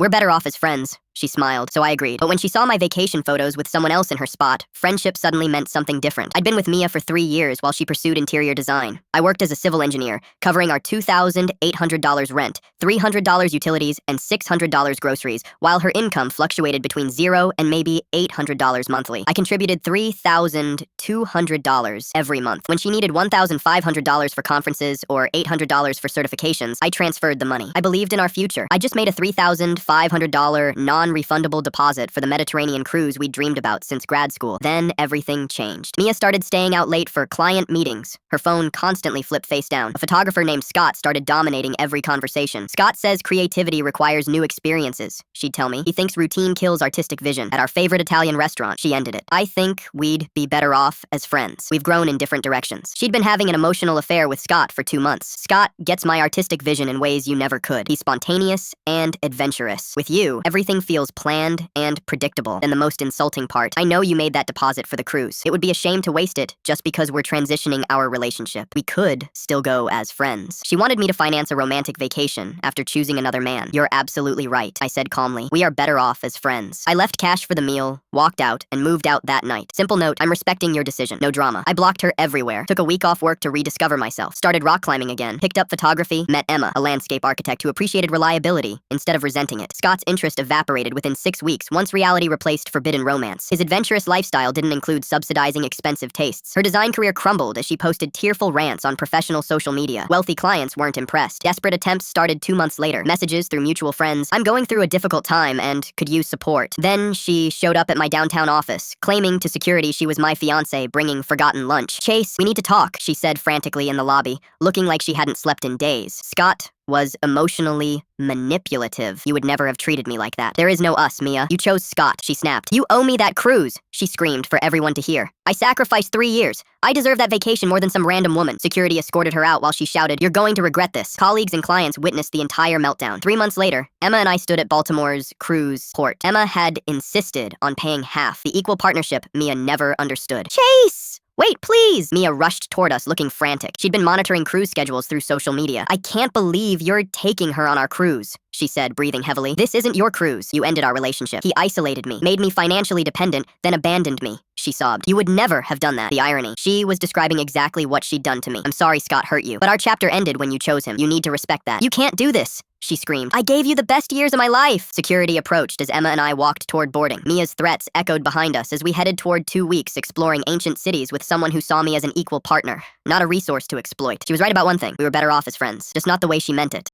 We're better off as friends. She smiled, so I agreed. But when she saw my vacation photos with someone else in her spot, friendship suddenly meant something different. I'd been with Mia for 3 years while she pursued interior design. I worked as a civil engineer, covering our $2,800 rent, $300 utilities, and $600 groceries, while her income fluctuated between $0 and maybe $800 monthly. I contributed $3,200 every month. When she needed $1,500 for conferences or $800 for certifications, I transferred the money. I believed in our future. I just made a $3,500 non-refundable deposit for the Mediterranean cruise we'd dreamed about since grad school. Then everything changed. Mia started staying out late for client meetings. Her phone constantly flipped face down. A photographer named Scott started dominating every conversation. Scott says creativity requires new experiences, she'd tell me. He thinks routine kills artistic vision. At our favorite Italian restaurant, she ended it. I think we'd be better off as friends. We've grown in different directions. She'd been having an emotional affair with Scott for 2 months. Scott gets my artistic vision in ways you never could. He's spontaneous and adventurous. With you, everything feels planned and predictable. And the most insulting part, I know you made that deposit for the cruise. It would be a shame to waste it just because we're transitioning our relationship. We could still go as friends. She wanted me to finance a romantic vacation after choosing another man. You're absolutely right, I said calmly. We are better off as friends. I left cash for the meal, walked out, and moved out that night. Simple note, I'm respecting your decision. No drama. I blocked her everywhere. Took a week off work to rediscover myself. Started rock climbing again. Picked up photography. Met Emma, a landscape architect who appreciated reliability instead of resenting it. Scott's interest evaporated within 6 weeks once reality replaced forbidden romance. His adventurous lifestyle didn't include subsidizing expensive tastes. Her design career crumbled as she posted tearful rants on professional social media. Wealthy clients weren't impressed. Desperate attempts started 2 months later. Messages through mutual friends. I'm going through a difficult time and could use support. Then she showed up at my downtown office, claiming to security she was my fiance bringing forgotten lunch. Chase, we need to talk, she said frantically in the lobby, looking like she hadn't slept in days. Scott was emotionally manipulative. You would never have treated me like that. There is no us, Mia. You chose Scott, she snapped. You owe me that cruise, she screamed for everyone to hear. I sacrificed 3 years. I deserve that vacation more than some random woman. Security escorted her out while she shouted, "You're going to regret this." Colleagues and clients witnessed the entire meltdown. 3 months later, Emma and I stood at Baltimore's cruise port. Emma had insisted on paying half, the equal partnership Mia never understood. Chase! Wait, please! Mia rushed toward us, looking frantic. She'd been monitoring cruise schedules through social media. I can't believe you're taking her on our cruise, she said, breathing heavily. This isn't your cruise. You ended our relationship. He isolated me, made me financially dependent, then abandoned me, she sobbed. You would never have done that. The irony. She was describing exactly what she'd done to me. I'm sorry Scott hurt you, but our chapter ended when you chose him. You need to respect that. You can't do this, she screamed. I gave you the best years of my life. Security approached as Emma and I walked toward boarding. Mia's threats echoed behind us as we headed toward 2 weeks exploring ancient cities with someone who saw me as an equal partner, not a resource to exploit. She was right about one thing. We were better off as friends, just not the way she meant it.